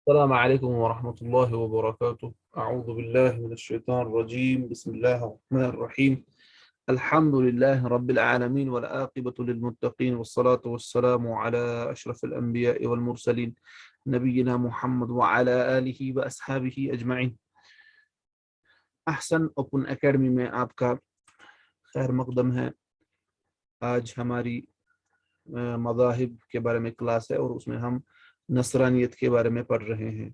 السلام عليكم ورحمة الله وبركاته. أعوذ بالله من الشيطان الرجيم. بسم الله الرحمن الرحيم. الحمد لله رب العالمين والعاقبة للمتقين والصلاة والسلام على أشرف الأنبياء والمرسلين نبينا محمد وعلى آله وأصحابه أجمعين. احسن اوپن اکیڈمی میں آپ کا خیر مقدم ہے. آج ہماری مذاہب کے بارے میں کلاس ہے اور اس میں ہم نصرانیت کے بارے میں پڑھ رہے ہیں.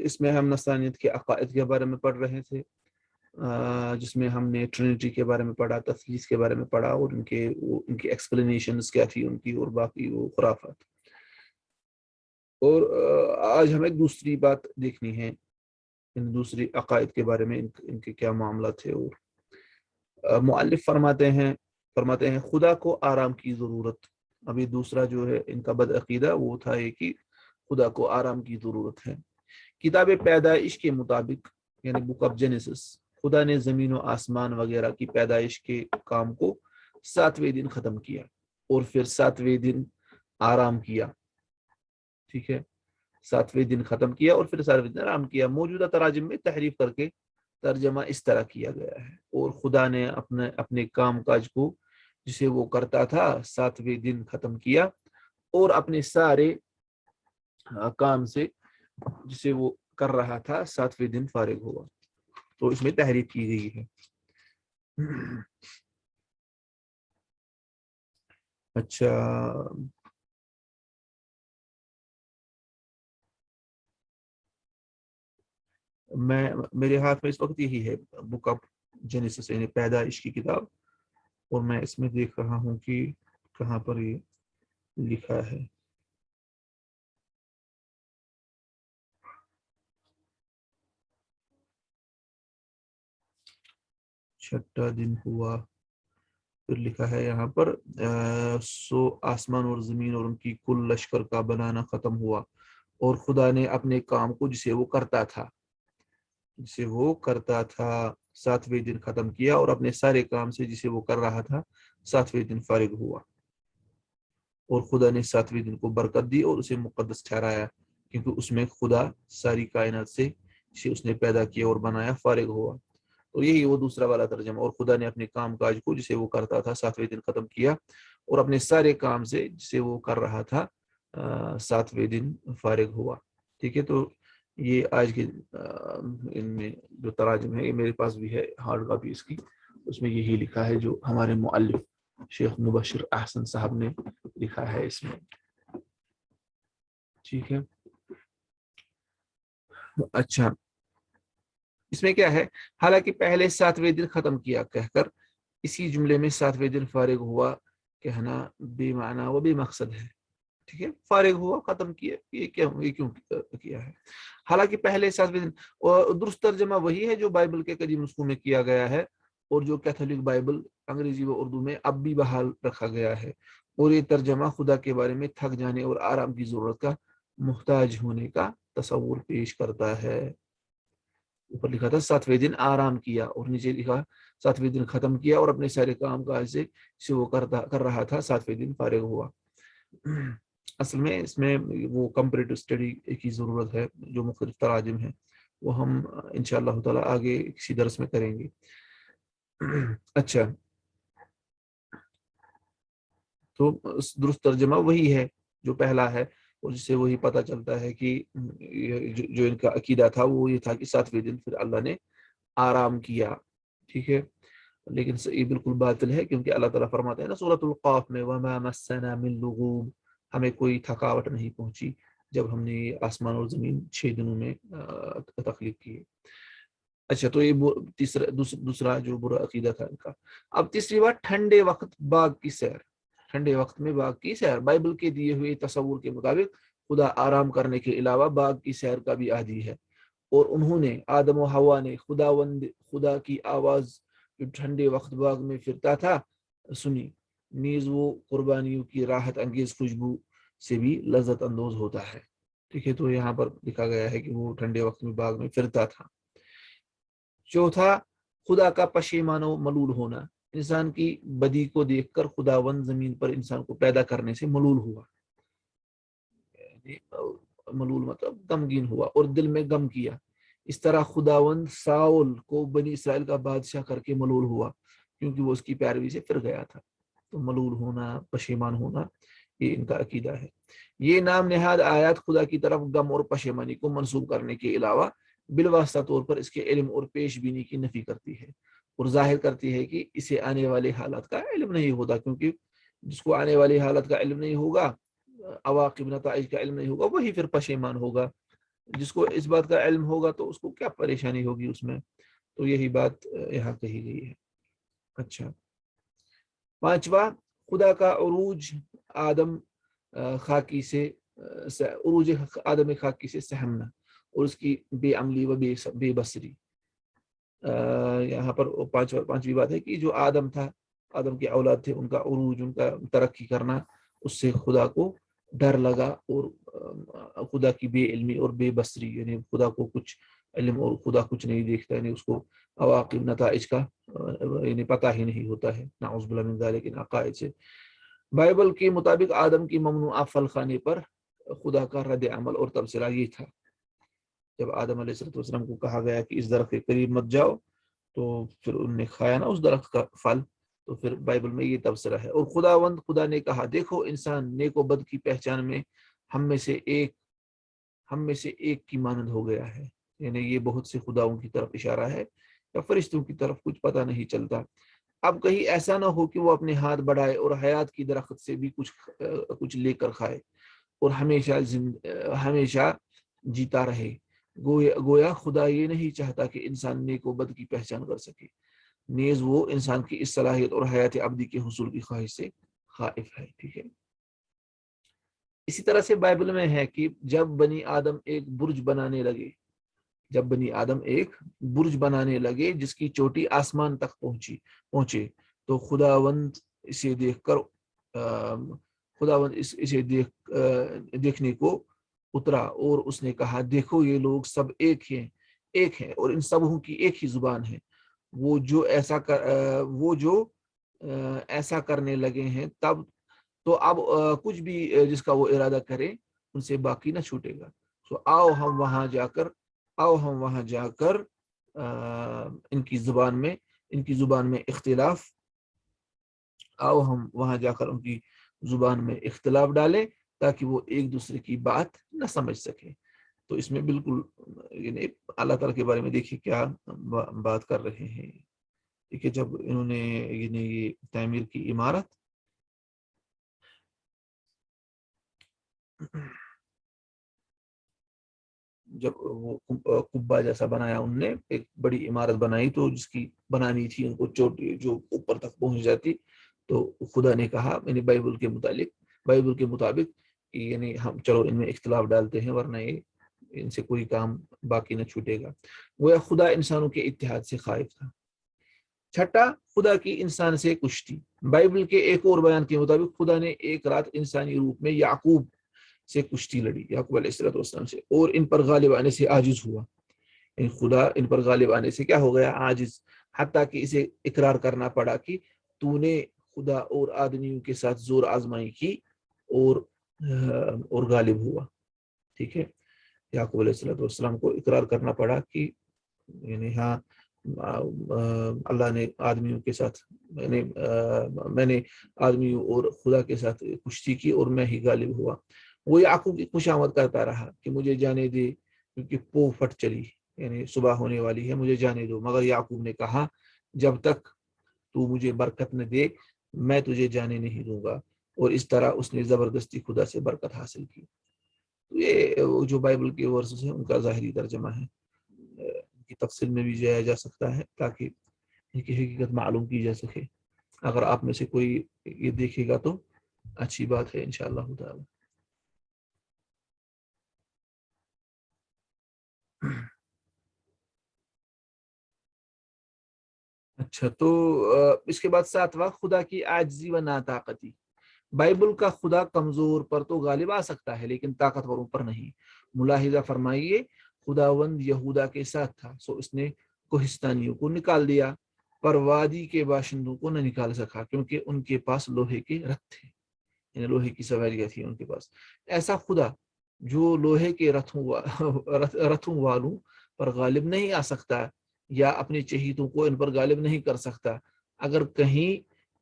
اس میں ہم نصرانیت کے عقائد کے بارے میں پڑھ رہے تھے، جس میں ہم نے ٹرینٹی کے بارے میں پڑھا، تثلیث کے بارے میں پڑھا اور ان کی ایکسپلینیشنز کیا تھی ان کی، اور باقی وہ خرافات. اور آج ہمیں دوسری بات دیکھنی ہے، ان دوسری عقائد کے بارے میں ان کے کیا معاملات تھے. اور مؤلف فرماتے ہیں خدا کو آرام کی ضرورت. ابھی دوسرا جو ہے ان کا بد عقیدہ وہ تھا یہ کہ خدا کو آرام کی ضرورت ہے. کتاب پیدائش کے مطابق یعنی بک آف جینیسس، خدا نے زمین و آسمان وغیرہ کی پیدائش کے کام کو 7ویں دن ختم کیا اور پھر 7ویں دن آرام کیا. ٹھیک ہے، 7ویں دن ختم کیا اور پھر 7ویں دن آرام کیا. موجودہ تراجم میں تحریف کر کے ترجمہ اس طرح کیا گیا ہے، اور خدا نے اپنے کام کاج کو جسے وہ کرتا تھا 7ویں دن ختم کیا، اور اپنے سارے کام سے جسے وہ کر رہا تھا 7ویں دن فارغ ہوا. تو اس میں تحریف کی گئی ہے. اچھا، میرے ہاتھ میں اس وقت یہی ہے بک آف جینیسس یعنی پیدائش کی کتاب، اور میں اس میں دیکھ رہا ہوں کہ کہاں پر یہ لکھا ہے. چھٹا دن ہوا، پھر لکھا ہے یہاں پر سو آسمان اور زمین اور ان کی کل لشکر کا بنانا ختم ہوا، اور خدا نے اپنے کام کو جسے وہ کرتا تھا 7ویں دن ختم کیا، اور اپنے سارے کام سے جسے وہ کر رہا تھا 7ویں دن فارغ ہوا. اور خدا نے 7ویں دن کو برکت دی اور اسے مقدس ٹھہرایا، کیونکہ اس میں خدا ساری کائنات سے جسے اس نے پیدا کیا اور بنایا فارغ ہوا. تو یہی وہ دوسرا والا ترجمہ. اور خدا نے اپنے کام کاج کو جسے وہ کرتا تھا 7ویں دن ختم کیا، اور اپنے سارے کام سے جسے وہ کر رہا تھا 7ویں دن فارغ ہوا. ٹھیک ہے، تو یہ آج کے ان میں جو تراجم ہے، یہ میرے پاس بھی ہے ہارڈ کاپی اس کی، اس میں یہی لکھا ہے جو ہمارے مؤلف شیخ مبشر احسن صاحب نے لکھا ہے اس میں. ٹھیک ہے، اچھا اس میں کیا ہے؟ حالانکہ پہلے 7ویں دن ختم کیا کہہ کر اسی جملے میں 7ویں دن فارغ ہوا کہنا بے معنی و بے مقصد ہے. ٹھیک ہے، فارغ ہوا ختم کیا، یہ کیوں کیا ہے؟ حالانکہ پہلے 7ویں دن، اور درست ترجمہ وہی ہے جو بائبل کے قدیم نسخوں میں کیا گیا ہے، اور جو کیتھولک بائبل انگریزی و اردو میں اب بھی بحال رکھا گیا ہے. اور یہ ترجمہ خدا کے بارے میں تھک جانے اور آرام کی ضرورت کا محتاج ہونے کا تصور پیش کرتا ہے. اوپر لکھا تھا 7ویں دن آرام کیا، اور نیچے لکھا 7ویں دن ختم کیا اور اپنے سارے کام کاج سے وہ کر رہا تھا 7ویں دن فارغ ہوا. اصل میں اس میں وہ کمپریٹو اسٹڈی کی ضرورت ہے، جو مختلف تراجم ہیں وہ ہم انشاءاللہ تعالی آگے کسی درس میں کریں گے. اچھا، تو درست ترجمہ وہی ہے جو پہلا ہے، اور جس سے وہی پتہ چلتا ہے کہ جو ان کا عقیدہ تھا وہ یہ تھا کہ 7ویں دن پھر اللہ نے آرام کیا. ٹھیک ہے، لیکن یہ بالکل باطل ہے، کیونکہ اللہ تعالیٰ فرماتے ہیں نا سورۃ القاف میں وَمَا مَسَّنَا مِن لُغُوبٍ، ہمیں کوئی تھکاوٹ نہیں پہنچی جب ہم نے آسمان اور زمین 6 دنوں میں تخلیق کی. اچھا، تو یہ دوسرا جو برا عقیدہ تھا ان کا. اب تیسری بات، ٹھنڈے وقت باغ کی سیر. ٹھنڈے وقت میں باغ کی سیر بائبل کے دیے ہوئے تصور کے مطابق خدا آرام کرنے کے علاوہ باغ کی سیر کا بھی عادی ہے، اور انہوں نے آدم و حوا نے خدا کی آواز جو ٹھنڈے وقت باغ میں پھرتا تھا سنی، نیز وہ قربانیوں کی راحت انگیز خوشبو سے بھی لذت اندوز ہوتا ہے. ٹھیک ہے، تو یہاں پر لکھا گیا ہے کہ وہ ٹھنڈے وقت میں باغ میں پھرتا تھا. چوتھا، خدا کا پشیمان و ملول ہونا. انسان کی بدی کو دیکھ کر خداوند زمین پر انسان کو پیدا کرنے سے ملول ہوا. ملول مطلب غمگین ہوا اور دل میں غم کیا. اس طرح خداوند ساؤل کو بنی اسرائیل کا بادشاہ کر کے ملول ہوا کیونکہ وہ اس کی پیروی سے پھر گیا تھا. تو ملول ہونا، پشیمان ہونا، یہ ان کا عقیدہ ہے. یہ نام نہاد آیات خدا کی طرف غم اور پشیمانی کو منسوب کرنے کے علاوہ بالواسطہ طور پر اس کے علم اور پیش بینی کی نفی کرتی ہے اور ظاہر کرتی ہے کہ اسے آنے والے حالات کا علم نہیں ہوتا، کیونکہ جس کو آنے والی حالت کا علم نہیں ہوگا، عواقب نتائج کا علم نہیں ہوگا، وہی پھر پشیمان ہوگا. جس کو اس بات کا علم ہوگا تو اس کو کیا پریشانی ہوگی اس میں. تو یہی بات یہاں کہی گئی ہے. اچھا، پانچواں، خدا کا عروج آدم خاکی سے عروج آدم خاکی سے سہمنا اور اس کی بے عملی و بے بصری. یہاں پر پانچویں بات ہے کہ جو آدم تھا، آدم کے اولاد تھے، ان کا عروج، ان کا ترقی کرنا، اس سے خدا کو ڈر لگا اور خدا کی بے علمی اور بے بصری، یعنی خدا کو کچھ علم اور خدا کچھ نہیں دیکھتا، یعنی اس کو عواقب نتائج کا یعنی پتہ ہی نہیں ہوتا ہے. نعوذ باللہ من ذالک، ان عقائد سے. بائبل کے مطابق آدم کی ممنوعہ پھل کھانے پر خدا کا رد عمل اور تبصرہ یہ تھا. جب آدم علیہ السلام کو کہا گیا کہ اس درخت کے قریب مت جاؤ، تو پھر انہوں نے کھایا نا اس درخت کا پھل. تو پھر بائبل میں یہ تبصرہ ہے. اور خدا نے کہا، دیکھو انسان نیک و بد کی پہچان میں ہم میں سے ایک کی مانند ہو گیا ہے. یعنی یہ بہت سے خداؤں کی طرف اشارہ ہے، یا فرشتوں کی طرف، کچھ پتہ نہیں چلتا. اب کہیں ایسا نہ ہو کہ وہ اپنے ہاتھ بڑھائے اور حیات کی درخت سے بھی کچھ لے کر کھائے اور ہمیشہ جیتا رہے. گویا خدا یہ نہیں چاہتا کہ انسان نیک و بد کی پہچان کر سکے، نیز وہ انسان کی اس صلاحیت اور حیات ابدی کے حصول کی خواہش سے خائف ہے. ٹھیک ہے. اسی طرح سے بائبل میں ہے کہ جب بنی آدم ایک برج بنانے لگے جس کی چوٹی آسمان تک پہنچے، تو خداوند اسے دیکھنے کو اترا اور اس نے کہا، دیکھو یہ لوگ سب ایک ہیں اور ان سبوں کی ایک ہی زبان ہے. وہ جو ایسا کرنے لگے ہیں تب تو اب کچھ بھی جس کا وہ ارادہ کرے ان سے باقی نہ چھوٹے گا. تو آؤ ہم وہاں جا کر ان کی زبان میں اختلاف ڈالیں تاکہ وہ ایک دوسرے کی بات نہ سمجھ سکے. تو اس میں بالکل یعنی اللہ تعالیٰ کے بارے میں دیکھیے کیا بات کر رہے ہیں. ٹھیک ہے. جب انہوں نے یہ تعمیر کی عمارت، جب وہ قبہ جیسا بنایا، انہوں نے ایک بڑی عمارت بنائی، تو جس کی بنانی تھی ان کو چوٹی جو اوپر تک پہنچ جاتی، تو خدا نے کہا، یعنی بائبل کے مطابق یعنی ہم چلو ان میں اختلاف ڈالتے ہیں ورنہ ان سے کوئی کام باقی نہ چھوٹے گا. وہ خدا انسانوں کے اتحاد سے خائف تھا. چھٹا، خدا کی انسان سے کشتی. بائبل کے ایک اور بیان کے مطابق خدا نے ایک رات انسانی روپ میں یعقوب سے کشتی لڑی، یعقوب علیہ السلام سے، اور ان پر غالب آنے سے عاجز ہوا. خدا ان پر غالب آنے سے کیا ہو گیا؟ عاجز. حتیٰ کہ اسے اقرار کرنا پڑا کہ تو نے خدا اور آدمیوں کے ساتھ زور آزمائی کی اور غالب ہوا. ٹھیک ہے. یعقوب علیہ السلام کو اقرار کرنا پڑا کہ یعنی ہاں اللہ نے آدمیوں کے ساتھ میں نے آدمیوں اور خدا کے ساتھ کشتی کی اور میں ہی غالب ہوا. وہ یعقوب کی خوشامد کرتا رہا کہ مجھے جانے دے کیونکہ پو پھٹ چلی، یعنی صبح ہونے والی ہے، مجھے جانے دو. مگر یعقوب نے کہا، جب تک تو مجھے برکت نہ دے میں تجھے جانے نہیں دوں گا. اور اس طرح اس نے زبردستی خدا سے برکت حاصل کی. تو یہ جو بائبل کے ورسز ہیں ان کا ظاہری ترجمہ ہے. ان کی تفصیل میں بھی جایا جا سکتا ہے تاکہ ان کی حقیقت معلوم کی جا سکے. اگر آپ میں سے کوئی یہ دیکھے گا تو اچھی بات ہے انشاءاللہ تعالی. اچھا، تو اس کے بعد ساتواں، خدا کی عاجزی و ناطاقتی. بائبل کا خدا کمزور پر تو غالب آ سکتا ہے لیکن طاقتوروں پر نہیں. ملاحظہ فرمائیے، خداوند یہودا کے ساتھ تھا، سو اس نے کوہستانیوں کو نکال دیا، پر وادی کے باشندوں کو نہ نکال سکا کیونکہ ان کے پاس لوہے کے رتھ تھے، یعنی لوہے کی سواریاں تھی ان کے پاس. ایسا خدا جو لوہے کے رتھوں والوں پر غالب نہیں آ سکتا یا اپنے چہیتوں کو ان پر غالب نہیں کر سکتا، اگر کہیں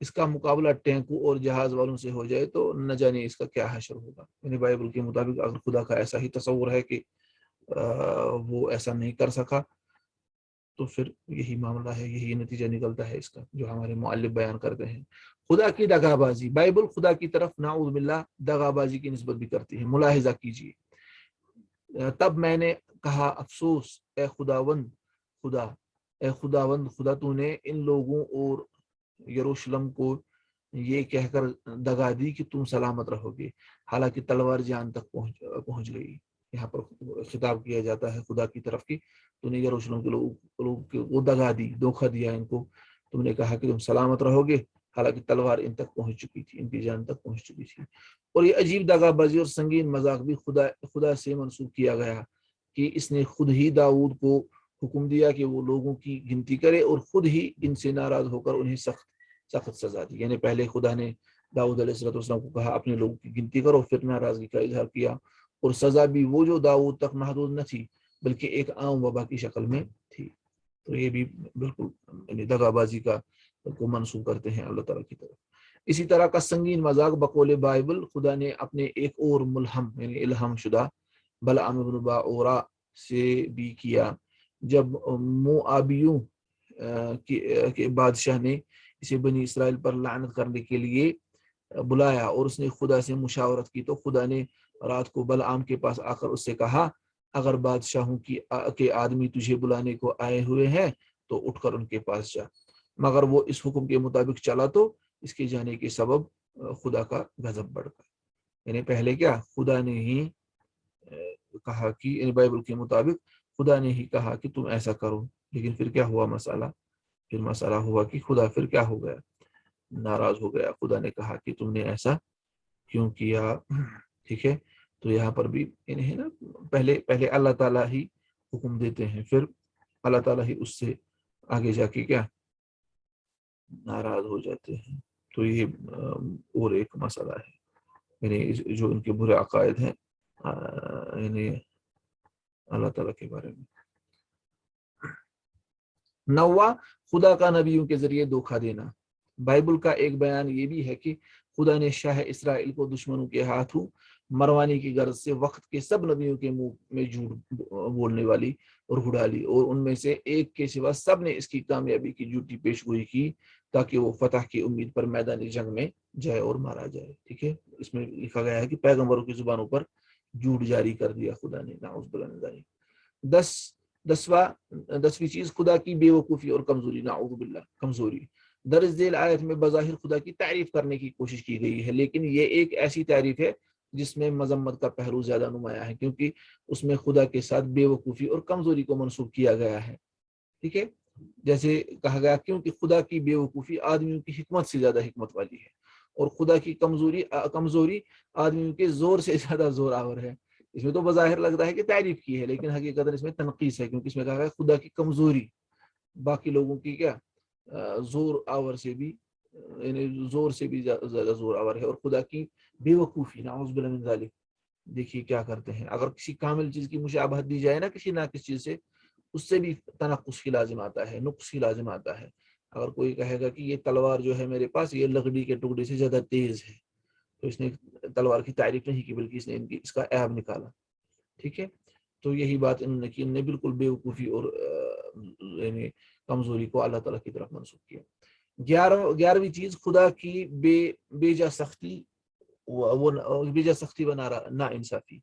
اس کا مقابلہ ٹینکوں اور جہاز والوں سے ہو جائے تو نہ جانے اس کا کیا حشر ہوگا۔ یعنی بائبل کے مطابق اگر خدا کا ایسا ہی تصور ہے کہ وہ ایسا نہیں کر سکا، تو پھر یہی معاملہ ہے، یہی نتیجہ نکلتا ہے اس کا جو ہمارے مؤلف بیان کرتے ہیں۔ خدا کی دغا بازی، بائبل خدا کی طرف نعوذ باللہ دغا بازی کی نسبت بھی کرتی ہے۔ ملاحظہ کیجیے، تب میں نے کہا افسوس اے خداوند خدا تو نے ان لوگوں اور یروشلم کو یہ کہہ کر دگا دی کہ تم سلامت رہو گے، حالانکہ تلوار جان تک پہنچ گئی۔ یہاں پر خطاب کیا جاتا ہے خدا کی طرف کی، تو نے یروشلم کے لوگ وہ دگا دی، دھوکہ دیا ان کو، تم نے کہا کہ تم سلامت رہو گے، حالانکہ تلوار ان تک پہنچ چکی تھی، ان کی جان تک پہنچ چکی تھی۔ اور یہ عجیب دغا بازی اور سنگین مذاق بھی خدا سے منسوخ کیا گیا کہ اس نے خود ہی داؤد کو حکم دیا کہ وہ لوگوں کی گنتی کرے اور خود ہی ان سے ناراض ہو کر انہیں سخت سزا دی۔ یعنی پہلے خدا نے داؤد علیہ السلام کو کہا اپنے لوگوں کی گنتی کرو، پھر ناراضگی کا اظہار کیا، اور سزا بھی وہ جو داؤد تک محدود نہ تھی بلکہ ایک عام وبا کی شکل میں تھی۔ تو یہ بھی بالکل یعنی دغا بازی کو منسوخ کرتے ہیں اللہ تعالیٰ کی طرف۔ اسی طرح کا سنگین مذاق بقول بائبل خدا نے اپنے ایک اور ملہم یعنی الہام شدہ بلعام بن باورا سے بھی کیا، جب موآبیوں کے بادشاہ نے اسے بنی اسرائیل پر لعنت کرنے کے لیے بلایا اور اس نے خدا سے مشاورت کی، تو خدا نے رات کو بلعام کے پاس آ کر اس سے کہا اگر بادشاہوں کے آدمی تجھے بلانے کو آئے ہوئے ہیں تو اٹھ کر ان کے پاس جا، مگر وہ اس حکم کے مطابق چلا تو اس کے جانے کے سبب خدا کا غضب بڑھ گیا۔ یعنی پہلے کیا خدا نے ہی کہا کہ یعنی بائبل کے مطابق خدا نے ہی کہا کہ تم ایسا کرو، لیکن پھر کیا ہوا پھر مسئلہ ہوا کہ خدا پھر کیا ہو گیا، ناراض ہو گیا۔ خدا نے کہا کہ تم نے ایسا کیوں کیا، ٹھیک ہے۔ تو یہاں پر بھی انہیں نا پہلے اللہ تعالیٰ ہی حکم دیتے ہیں، پھر اللہ تعالیٰ ہی اس سے آگے جا کے کیا ناراض ہو جاتے ہیں۔ تو یہ اور ایک مسئلہ ہے، یعنی جو ان کے برے عقائد ہیں یعنی اللہ تعالیٰ کے بارے میں۔ نوا، خدا کا نبیوں کے ذریعے دھوکہ دینا۔ بائبل کا ایک بیان یہ بھی ہے کہ خدا نے شاہ اسرائیل کو دشمنوں کے ہاتھوں مروانے کی غرض سے وقت کے سب نبیوں کے منہ میں جھوٹ بولنے والی اور ڈالی، اور ان میں سے ایک کے سوا سب نے اس کی کامیابی کی جھوٹی پیش گوئی کی تاکہ وہ فتح کی امید پر میدان جنگ میں جائے اور مارا جائے۔ ٹھیک ہے، اس میں لکھا گیا ہے کہ پیغمبروں کی زبانوں پر جھوٹ جاری کر دیا خدا نے، نعوذ باللہ من ذالک۔ دسویں چیز خدا کی بے وقوفی اور کمزوری، نعوذ باللہ کمزوری۔ درج ذیل آیت میں بظاہر خدا کی تعریف کرنے کی کوشش کی گئی ہے، لیکن یہ ایک ایسی تعریف ہے جس میں مذمت کا پہلو زیادہ نمایاں ہے، کیونکہ اس میں خدا کے ساتھ بے وقوفی اور کمزوری کو منسوخ کیا گیا ہے۔ ٹھیک ہے، جیسے کہا گیا کیونکہ خدا کی بے وقوفی آدمیوں کی حکمت سے زیادہ حکمت والی ہے، اور خدا کی کمزوری آدمیوں کے زور سے زیادہ زور آور ہے۔ اس میں تو بظاہر لگتا ہے کہ تعریف کی ہے، لیکن حقیقت اس میں تنقیص ہے، کیونکہ اس میں کہا گیا خدا کی کمزوری باقی لوگوں کی کیا زور آور سے بھی یعنی زور سے بھی زیادہ زور آور ہے، اور خدا کی بے وقوفی، نعوذ باللہ من ذالک۔ دیکھیے کیا کرتے ہیں، اگر کسی کامل چیز کی مشابہت دی جائے نا کسی ناقص چیز سے، اس سے بھی تنقص ہی لازم آتا ہے، نقص ہی لازم آتا ہے۔ اگر کوئی کہے گا کہ یہ تلوار جو ہے میرے پاس یہ لکڑی کے ٹکڑے سے زیادہ تیز ہے، تو اس نے تلوار کی تعریف نہیں کی بلکہ اس نے اس کا عیب نکالا۔ ٹھیک ہے، تو یہی بات انہوں نے کی، انہوں نے بالکل بے وقوفی اور یعنی کمزوری کو اللہ تعالیٰ کی طرف منسوخ کیا۔ 11ویں چیز خدا کی بیجا سختی و نا انصافی۔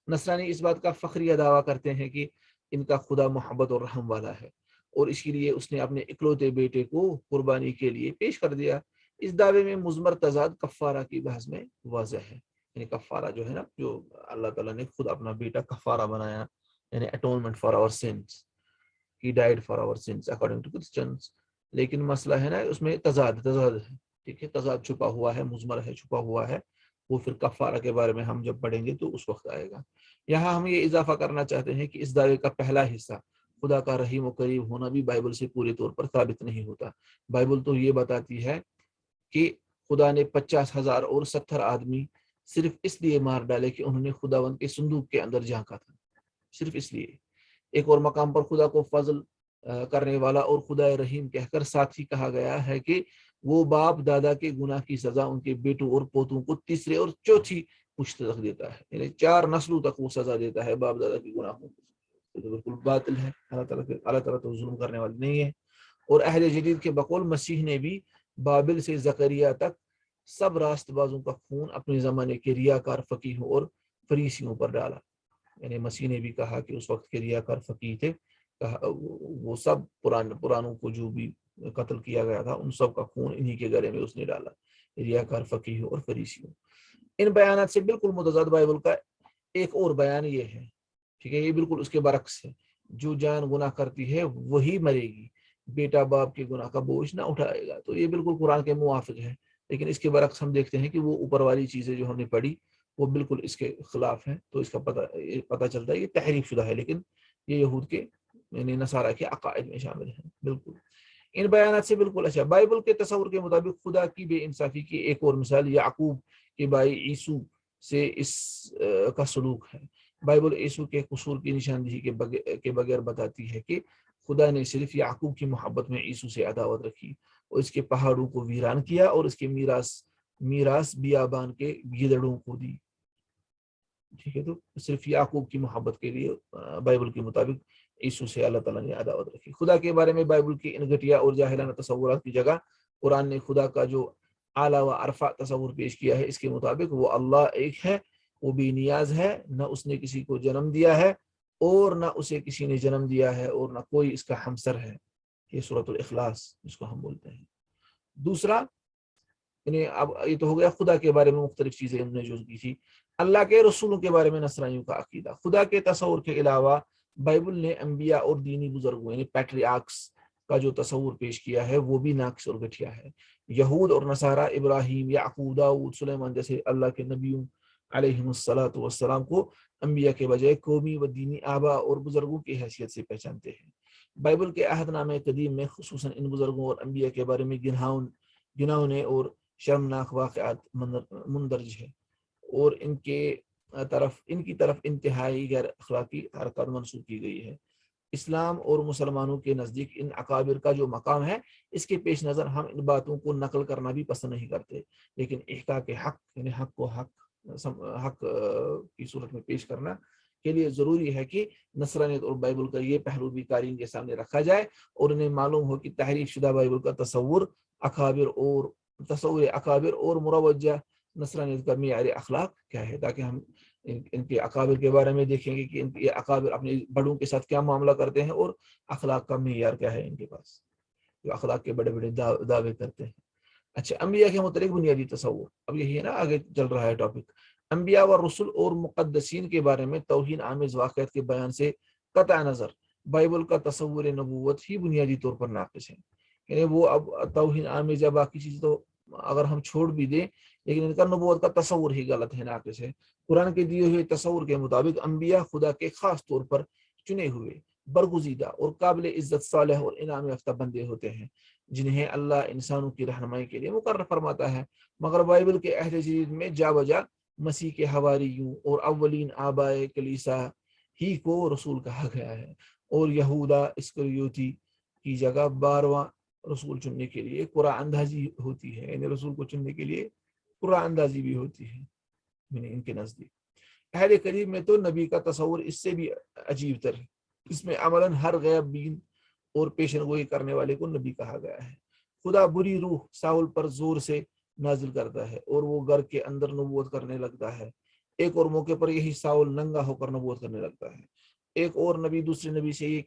نصرانی اس بات کا فخریہ دعویٰ کرتے ہیں کہ ان کا خدا محبت اور رحم والا ہے، اور اس کے لیے اس نے اپنے اکلوتے بیٹے کو قربانی کے لیے پیش کر دیا۔ اس دعوے میں مضمر تضاد کفارہ کی بحث میں واضح ہے، یعنی کفارہ جو ہے نا، جو اللہ تعالیٰ نے خود اپنا بیٹا کفارہ بنایا، یعنی atonement for our sins, he died for our sins according to Christians. لیکن مسئلہ ہے نا اس میں تضاد ہے، ٹھیک ہے، تضاد چھپا ہوا ہے، مضمر ہے، چھپا ہوا ہے، وہ پھر کفارہ کے بارے میں ہم جب پڑھیں گے تو اس وقت آئے گا۔ یہاں ہم یہ اضافہ کرنا چاہتے ہیں کہ اس دعوے کا پہلا حصہ خدا کا رحیم و کریم ہونا بھی بائبل سے پورے طور پر ثابت نہیں ہوتا۔ بائبل تو یہ بتاتی ہے کہ خدا نے 50,000 اور 70 آدمی صرف اس لیے مار ڈالے کہ انہوں نے خداوند کے صندوق کے اندر جھانکا تھا، صرف اس لیے۔ ایک اور مقام پر خدا کو فضل کرنے والا اور خدا رحیم کہہ کر ساتھ ہی کہا گیا ہے کہ وہ باپ دادا کے گناہ کی سزا ان کے بیٹوں اور پوتوں کو تیسرے اور چوتھی پشت تک دیتا ہے، یعنی 4 نسلوں تک وہ سزا دیتا ہے باپ دادا کے گناہوں کو۔ یہ تو بالکل باطل ہے، اللہ تعالیٰ تو ظلم کرنے والا نہیں ہے۔ اور اہل جدید کے بقول مسیح نے بھی بابل سے زکریا تک سب راست بازوں کا خون اپنے زمانے کے ریاکار فقیہوں اور فریسیوں پر ڈالا، یعنی مسیح نے بھی کہا کہ اس وقت کے ریاکار فقیہ تھے، وہ سب پرانوں کو جو بھی قتل کیا گیا تھا ان سب کا خون انہی کے گلے میں اس نے ڈالا، ریاکار فقیہوں اور فریسیوں۔ ان بیانات سے بالکل متضاد بائبل کا ایک اور بیان یہ ہے، ٹھیک ہے، یہ بالکل اس کے برعکس ہے، جو جان گناہ کرتی ہے وہی مرے گی، بیٹا باپ کے گناہ کا بوجھ نہ اٹھائے گا۔ تو یہ بالکل قرآن کے موافق ہے، لیکن اس کے برعکس ہم دیکھتے ہیں کہ وہ اوپر والی چیزیں جو ہم نے پڑھی وہ بالکل اس کے خلاف ہیں۔ تو اس کا پتہ چلتا ہے یہ تحریف شدہ ہے، لیکن یہ یہود کے یعنی نصارہ کے عقائد میں شامل ہیں۔ بالکل ان بیانات سے بالکل اچھا۔ بائبل کے تصور کے مطابق خدا کی بے انصافی کی ایک اور مثال یعقوب کے بھائی عیسو سے اس کا سلوک ہے۔ بائبل عیسو کے قصور کی نشاندہی کے بغیر بتاتی ہے کہ خدا نے صرف یعقوب کی محبت میں عیسو سے عداوت رکھی اور اس کے پہاڑوں کو ویران کیا اور اس کے میراث بیابان کے گیدڑوں کو دی، ٹھیک ہے۔ تو صرف یعقوب کی محبت کے لیے بائبل کے مطابق عیسو سے اللہ تعالیٰ نے عداوت رکھی۔ خدا کے بارے میں بائبل کی ان گھٹیا اور جاہلانہ تصورات کی جگہ قرآن نے خدا کا جو اعلیٰ و ارفع تصور پیش کیا ہے، اس کے مطابق وہ اللہ ایک ہے، وہ بے نیاز ہے، نہ اس نے کسی کو جنم دیا ہے اور نہ اسے کسی نے جنم دیا ہے اور نہ کوئی اس کا ہمسر ہے۔ یہ سورۃ الاخلاص جس کو ہم بولتے ہیں۔ دوسرا، یعنی اب یہ تو ہو گیا خدا کے بارے میں مختلف چیزیں انہوں نے جو کی تھی۔ اللہ کے رسولوں کے بارے میں نصرانیوں کا عقیدہ۔ خدا کے تصور کے علاوہ بائبل نے انبیاء اور دینی بزرگوں یعنی پیٹریارکس کا جو تصور پیش کیا ہے وہ بھی ناقص اور گٹھیا ہے۔ یہود اور نصارہ ابراہیم، یعقوب، داؤد، سلیمان جیسے اللہ کے نبیوں علیہم الصلاۃ والسلام کو انبیاء کے بجائے قومی و دینی آبا اور بزرگوں کی حیثیت سے پہچانتے ہیں۔ بائبل کے عہد نامہ قدیم میں خصوصاً ان بزرگوں اور انبیاء کے بارے میں گناؤنے اور شرمناک واقعات مندرج ہے، اور ان کی طرف انتہائی غیر اخلاقی حرکات منسوخ کی گئی ہے۔ اسلام اور مسلمانوں کے نزدیک ان اکابر کا جو مقام ہے، اس کے پیش نظر ہم ان باتوں کو نقل کرنا بھی پسند نہیں کرتے، لیکن احقاق حق یعنی حق کو حق کی صورت میں پیش کرنا کے لیے ضروری ہے کہ نصرانیت اور بائبل کا یہ پہلو بھی قارئین کے سامنے رکھا جائے اور انہیں معلوم ہو کہ تحریف شدہ بائبل کا تصور اکابر اور مروجہ نصرانیت کا معیار اخلاق کیا ہے، تاکہ ہم ان کے اکابر کے بارے میں دیکھیں گے کہ یہ اکابر اپنے بڑوں کے ساتھ کیا معاملہ کرتے ہیں اور اخلاق کا معیار کیا ہے ان کے پاس، جو اخلاق کے بڑے بڑے دعوے کرتے ہیں۔ اچھا، انبیاء کے متعلق بنیادی تصور، اب یہی ہے نا، آگے چل رہا ہے ٹاپک۔ انبیاء و رسول اور مقدسین کے بارے میں توہین آمیز واقعات کے بیان سے قطع نظر بائبل کا تصور نبوت ہی بنیادی طور پر ناقص ہے، یعنی وہ اب توہین آمیز یا باقی چیز تو اگر ہم چھوڑ بھی دیں، لیکن ان کا نبوت کا تصور ہی غلط ہے، ناقص ہے۔ قرآن کے دیے ہوئے تصور کے مطابق انبیاء خدا کے خاص طور پر چنے ہوئے، برگزیدہ اور قابل عزت صالح اور انعام یافتہ بندے ہوتے ہیں، جنہیں اللہ انسانوں کی رہنمائی کے لیے مقرر فرماتا ہے۔ مگر بائبل کے عہد جدید میں جا بجا مسیح کے حواریوں اور اولین آبائے کلیسا ہی کو رسول کہا گیا ہے، اور یہودا اسکریوتی کی جگہ 12واں رسول چننے کے لیے قرآن اندازی ہوتی ہے، یعنی رسول کو چننے کے لیے قرآن اندازی بھی ہوتی ہے، یعنی ان کے نزدیک۔ اہل قریب میں تو نبی کا تصور اس سے بھی عجیب تر ہے، اس میں عملاً ہر غیب بین اور پیشن گوئی کرنے والے کو نبی کہا گیا ہے۔ خدا بری روح ساؤل پر زور سے نازل کرتا ہے اور وہ گھر کے اندر نبوت کرنے لگتا ہے۔ ایک اور موقع پر یہی ساؤل ننگا ہو کر نبوت کرنے لگتا ہے۔ ایک اور نبی دوسرے نبی سے یہ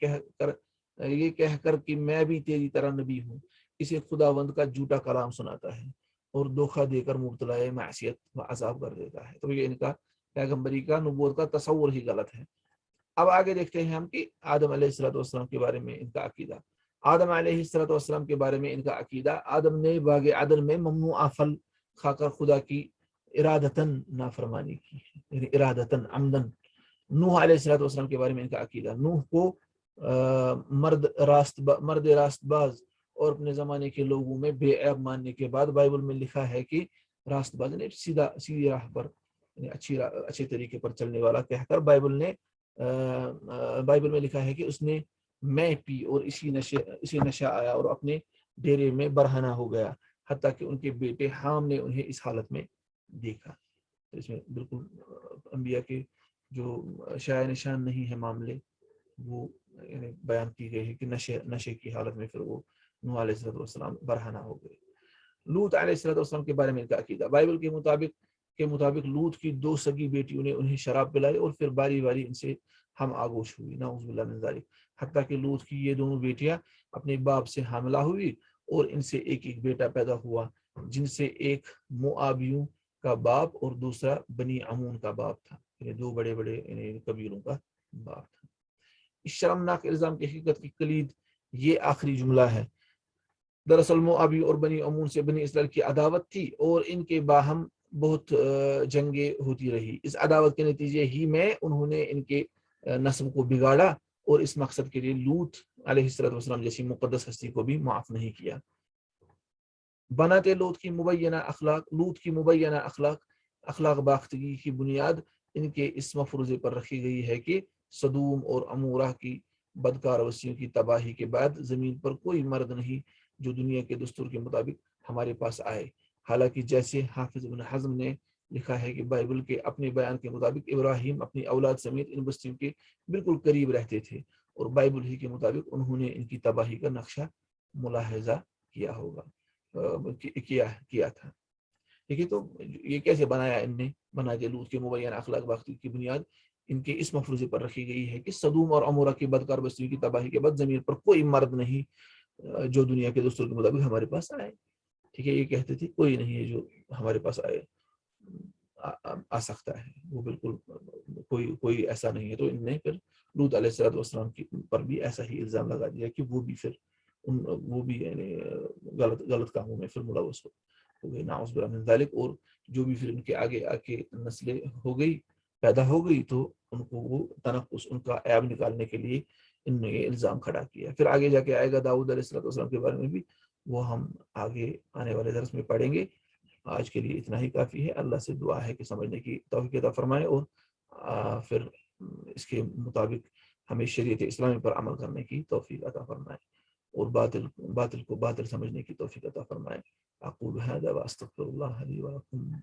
کہہ کر کہ میں بھی تیری طرح نبی ہوں، اسے خداوند کا جھوٹا کلام سناتا ہے اور دھوکہ دے کر مبتلا معصیت و عذاب کر دیتا ہے۔ تو یہ ان کا پیغمبری کا نبوت کا تصور ہی غلط ہے۔ اب آگے دیکھتے ہیں ہم کہ آدم علیہ السلام کے بارے میں ان کا عقیدہ۔ آدم علیہ السلام کے بارے میں ان کا عقیدہ، آدم نے باغ عدن میں ممنوع پھل کھا کر خدا کی ارادتاً نافرمانی کی، یعنی ارادتاً عمدن۔ نوح علیہ السلام کے بارے میں ان کا عقیدہ، نوح کو مرد راست باز اور اپنے زمانے کے لوگوں میں بے عیب ماننے کے بعد بائبل میں لکھا ہے کہ راست باز نے سیدھی راہ پر یعنی اچھے طریقے پر چلنے والا کہہ کر بائبل میں لکھا ہے کہ اس نے میں پی اور اسی نشہ آیا اور اپنے ڈیرے میں برہنہ ہو گیا، حتیٰ کہ ان کے بیٹے حام نے انہیں اس حالت میں دیکھا۔ تو اس میں بالکل انبیاء کے جو شایع نشان نہیں ہے معاملے وہ یعنی بیان کی گئی ہے کہ نشے کی حالت میں پھر وہ نوح علیہ السلام برہنہ ہو گئے۔ لوط علیہ السلام کے بارے میں ان کا عقیدہ، بائبل کے مطابق لوط کی 2 سگی بیٹیوں نے انہیں شراب پلائی اور پھر باری باری ان سے ہم آگوش ہوئی، نعوذ باللہ من ذالک، حتیٰ کہ لوط کی یہ دونوں بیٹیاں اپنے باپ سے حاملہ ہوئی اور ان سے ایک ایک بیٹا پیدا ہوا، جن سے ایک موآبیوں کا باپ اور دوسرا بنی عمون کا باپ تھا، یعنی 2 بڑے قبیلوں کا باپ تھا۔ اس شرمناک الزام کی حقیقت کی کلید یہ آخری جملہ ہے۔ دراصل موآبی اور بنی عمون سے بنی اسرائیل کی عداوت تھی اور ان کے باہم بہت جنگیں ہوتی رہی۔ اس عداوت کے نتیجے ہی میں انہوں نے ان کے نسب کو بگاڑا اور اس مقصد کے لیے لوط علیہ السلام جیسی مقدس ہستی کو بھی معاف نہیں کیا۔ بناتے لوط کی مبینہ اخلاق باختگی کی بنیاد ان کے اس مفروضے پر رکھی گئی ہے کہ سدوم اور عمورہ کی بدکار وسیعوں کی تباہی کے بعد زمین پر کوئی مرد نہیں جو دنیا کے دستور کے مطابق ہمارے پاس آئے، حالانکہ جیسے حافظ ابن حزم نے لکھا ہے کہ بائبل کے اپنے بیان کے مطابق ابراہیم اپنی اولاد سمیت ان بستیوں کے بالکل قریب رہتے تھے اور بائبل ہی کے مطابق انہوں نے ان کی تباہی کا نقشہ ملاحظہ کیا تھا۔ دیکھیے تو یہ کیسے بنایا ان نے، بنا کے لوط کے مبینہ اخلاق باختگی کی بنیاد ان کے اس مفروضے پر رکھی گئی ہے کہ سدوم اور عمورہ کی بدکار بستیوں کی تباہی کے بعد زمین پر کوئی مرد نہیں جو دنیا کے دستور کے مطابق ہمارے پاس آئے۔ ٹھیک ہے، یہ کہتے تھے کوئی نہیں ہے جو ہمارے پاس آ سکتا ہے، وہ بالکل کوئی ایسا نہیں ہے۔ تو ان نے پھر لوط علیہ السلام پر بھی ایسا ہی الزام لگا دیا کہ وہ بھی یعنی غلط کاموں میں پھر ملوث ہو گئے، نعوذ باللہ من ذالک۔ اور جو بھی پھر ان کے آگے نسلیں پیدا ہو گئی تو ان کو وہ تنقص، ان کا عیب نکالنے کے لیے ان نے یہ الزام کھڑا کیا۔ پھر آگے جا کے آئے گا داؤد علیہ السلام کے بارے میں بھی، وہ ہم آگے آنے والے درس میں پڑھیں گے۔ آج کے لیے اتنا ہی کافی ہے۔ اللہ سے دعا ہے کہ سمجھنے کی توفیق عطا فرمائے اور پھر اس کے مطابق ہمیں شریعت اسلامی پر عمل کرنے کی توفیق عطا فرمائے اور باطل کو باطل سمجھنے کی توفیق عطا فرمائے۔ اقول هذا واستغفر الله لي ولكم